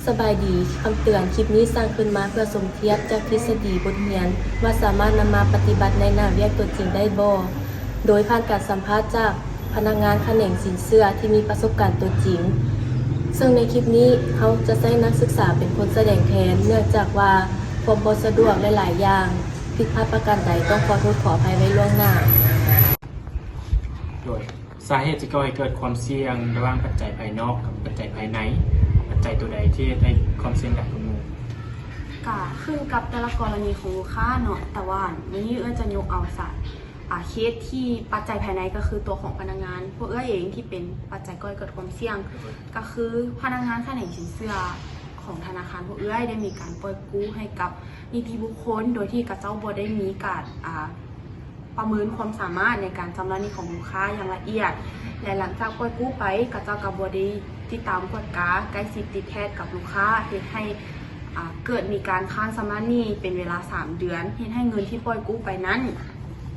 สบายดีคำเตือนคลิปนี้สร้างขึ้นมาเพื่อสมเทียบจากทฤษฎีบทเรียนว่าสามารถนำมาปฏิบัติในหน้าเวียกตัวจริงได้บ่โดยผ่านการสัมภาษณ์จากพนักงานแขนงสินเชื่อที่มีประสบการณ์ตัวจริงซึ่งในคลิปนี้เขาจะใช้นักศึกษาเป็นคนแสดงแทนเนื่องจากว่าความบ่สะดวกหลายๆอย่างผิดพลาดประการใดต้องขอโทษขออภัยไว้ล่วงหน้าโดยสาเหตุที่ก่อให้เกิดความเสี่ยงระหว่างปัจจัยภายนอกกับปัจจัยภายในปัจจัยตัวใดที่ให้ความเสี่ยงใดกับมือก็ขึ้นกับแต่ละกรณีของลูกค้าเนาะแต่ว่าวันนี้จะยกเอาเคสที่ปัจจัยภายในก็คือตัวของพนักงานพวกเองที่เป็นปัจจัยก่อให้เกิดความเสี่ยงก็คือพนักงานแขนงสินเชื่อของธนาคารพวกได้มีการปล่อยกู้ให้กับนิติบุคคลโดยที่กระเจ้าบ่ได้มีการประเมินความสามารถในการชำระหนี้ของลูกค้าอย่างละเอียดและหลังจากปล่อยกู้ไปกระเจ้ากับบอดี้ติดตามกฎกาใกล้ชิดติดแทศกับลูกค้าเฮ็ดให้เกิดมีการค้างชำระหนี้เป็นเวลา3 เดือนเฮ็ดให้เงินที่ปล่อยกู้ไปนั้น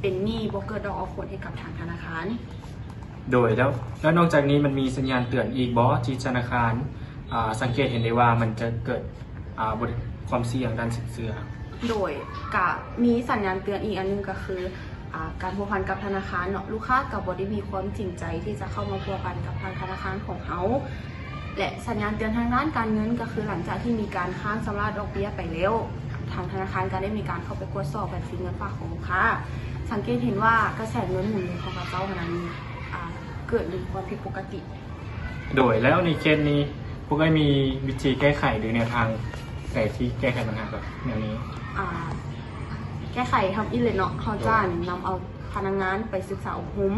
เป็นหนี้บ่เกิดดอกออกผลให้กับทางธนาคารโดยแล้วนอกจากนี้มันมีสัญญาณเตือนอีกบ่ที่ธนาคารสังเกตเห็นได้ว่ามันจะเกิดความเสี่ยงด้านสินเชื่อโดยกับมีสัญญาณเตือนอีกอันนึงก็คือการพัวพันกับธนาคารเนาะลูกค้ากับบอดี้มีความจริงใจที่จะเข้ามาพัวพันกับทางธนาคารของเขาและสัญญาณเตือนทางด้านการเงินก็คือหลังจากที่มีการค้างชำระดอกเบี้ยไปแล้วทางธนาคารก็ได้มีการเข้าไปตรวจสอบบัญชีเงินฝากของลูกค้าสังเกตเห็นว่ากระแสเงินหมุนเวียนของเขานั้นเกิดมีความผิดปกติโดยแล้วในเคสนี้พวกมีวิธีแก้ไขหรือแนวทางแต่ที่แก้ไขปัญหาแบบแนวนี้แก้ไขทำอินเลยเนาะเขาจ้างนำเอาพนักงานไปศึกษาอบรม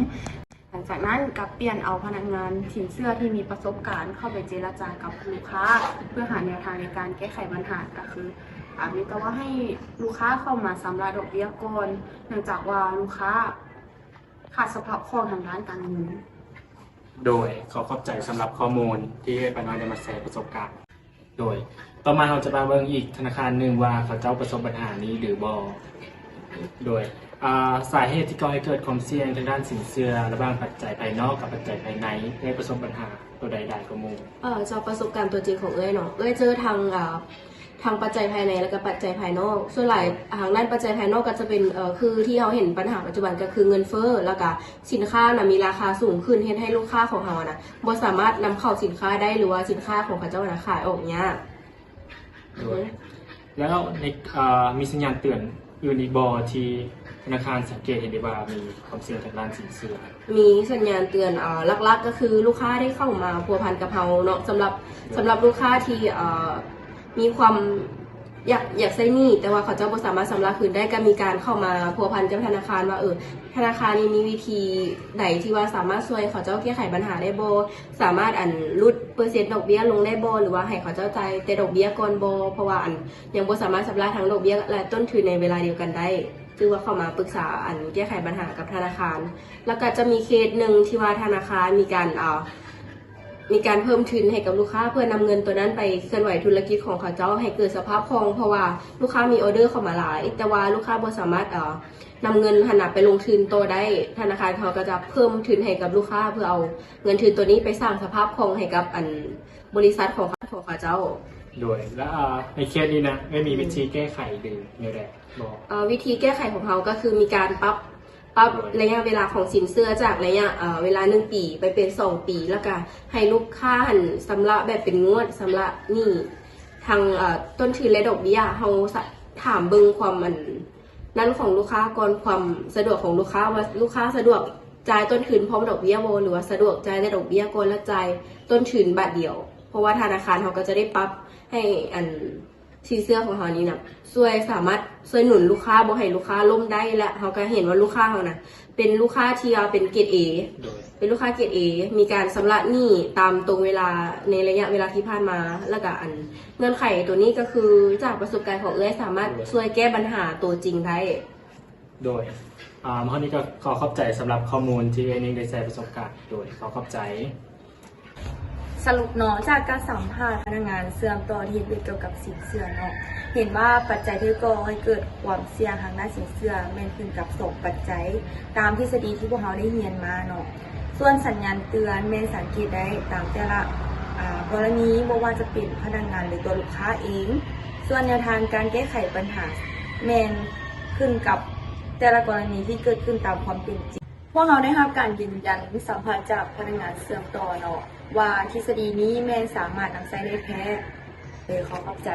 หลังจากนั้นกับเปลี่ยนเอาพนักงานสินเชื่อที่มีประสบการณ์เข้าไปเจรจากับลูกค้าเพื่อหาแนวทางในการแก้ไขปัญหาก็คือมีแต่ว่าให้ลูกค้าเข้ามาชำระดอกเบี้ยก่อนเนื่องจากว่าลูกค้าขาดสภาพคล่องทางด้านการเงินโดยขอขอบใจสำหรับข้อมูลที่ป้าน้อยได้มาแชร์ประสบการณ์โดยต่อมาเราจะมาเบิ่งอีกธนาคารหนึ่งว่าเขาเจ้าประสบปัญหานี้หรือบ่โดยสาเหตุที่ก่อให้เกิดความเสี่ยงทางด้านสินเชื่อระหว่างปัจจัยภายนอกกับปัจจัยภายในได้ประสบปัญหาตัวใดๆก็มูจากประสบการณ์ตัวจริงของเนาะเจอทางปัจจัยภายในและก็ปัจจัยภายนอกส่วนหลายทางด้านปัจจัยภายนอกก็จะเป็นคือที่เราเห็นปัญหาปัจจุบันก็คือเงินเฟ้อแล้วก็สินค้ามีราคาสูงขึ้นเฮ็ดให้ลูกค้าของเราบ่สามารถนำเข้าสินค้าได้หรือว่าสินค้าของเขาเจ้าขายออกยากแล้วในมีสัญญาณเตือนอยู่ในบอที่ธนาคารสังเกตเห็นได้ว่ามีความเสี่ยงทางด้านสินเชื่อมีสัญญาณเตือนลักๆก็คือลูกค้าได้เข้ามาพัวพันกับเราเนาะสำหรับลูกค้าที่มีความอยากใช้หนี้แต่ว่าเขาเจ้าบ่สามารถชำระคืนได้ก็มีการเข้ามาพัวพันกับธนาคารว่าธนาคารนี้มีวิธีใดที่ว่าสามารถช่วยเขาเจ้าแก้ไขปัญหาได้บ่สามารถลดเปอร์เซ็นต์ดอกเบี้ยลงได้บ่หรือว่าให้เขาเจ้าจ่ายแต่ดอกเบี้ยก่อนบ่เพราะว่ายังบ่สามารถชำระทั้งดอกเบี้ยและต้นทุนในเวลาเดียวกันได้คือว่าเข้ามาปรึกษาแก้ไขปัญหากับธนาคารแล้วก็จะมีเคสหนึ่งที่ว่าธนาคารมีการเพิ่มทุนให้กับลูกค้าเพื่อนำเงินตัวนั้นไปเคลื่อนไหวธุรกิจของเขาเจ้าให้เกิดสภาพคล่องเพราะว่าลูกค้ามีออเดอร์เข้ามาหลายแต่ว่าลูกค้าบ่สามารถนำเงินหันไปลงทุนตัวได้ธนาคารเขาก็จะเพิ่มทุนให้กับลูกค้าเพื่อเอาเงินทุนตัวนี้ไปสร้างสภาพคล่องให้กับบริษัทของเขาเจ้าโดยแล้วในเคสนี้นะไม่มีวิธีแก้ไขหรือไงแหละบอกวิธีแก้ไขของเขาก็คือมีการปรับระยะเวลาของสินเชื่อจากระยะเวลา1 ปีไปเป็น2 ปีแล้วก็ให้ลูกค้าชำระแบบเป็นงวดชำระหนี้ทางต้นทุนและดอกเบี้ยเราถามเบิ่งความนั้นของลูกค้าก่อนความสะดวกของลูกค้าว่าลูกค้าสะดวกจ่ายต้นทุนพร้อมดอกเบี้ยบ่หรือว่าสะดวกจ่ายแต่ดอกเบี้ยก่อนแล้วจ่ายต้นทุนบาทเดียวเพราะว่าธนาคารเขาก็จะได้ปรับให้สินเชื่อของเขานี้สามารถช่วยหนุนลูกค้าบ่ให้ลูกค้าล้มได้และเขาก็เห็นว่าลูกค้าเขาเป็นลูกค้าที่เป็นเกรด A เป็นลูกค้าเกรด A มีการชำระหนี้ตามตรงเวลาในระยะเวลาที่ผ่านมาแล้วก็เงื่อนไขตัวนี้ก็คือจากประสบการณ์ของสามารถช่วยแก้ปัญหาตัวจริงได้โดยข้อนี้ก็ขอขอบใจสำหรับข้อมูลที่นิ้งได้แชร์ประสบการณ์โดยขอขอบใจสรุปเนาะจากการสัมภาษณ์พนักงานเสื่อมต่อที่เกี่ยวกับสินเชื่อเนาะเห็นว่าปัจจัยที่ก่อให้เกิดความเสี่ยงทางด้านสินเชื่อแม่นขึ้นกับ2 ปัจจัยตามทฤษฎีที่พวกเราได้เรียนมาเนาะส่วนสัญญาณเตือนแม่นสังเกตได้ตามแต่ละ กรณีบ่ว่าจะเป็นพนักงานหรือตัวลูกค้าเอง ส่วนแนวทางการแก้ไขปัญหาแมนขึ้นกับแต่ละกรณีที่เกิดขึ้นตามความเป็นจริง พวกเราได้รับการยืนยันสัมภาษณ์จากพนักงานเสื่อมต่อเนาะว่าทฤษฎีนี้แมนสามารถนำใช้ได้แท้ขอขอบใจ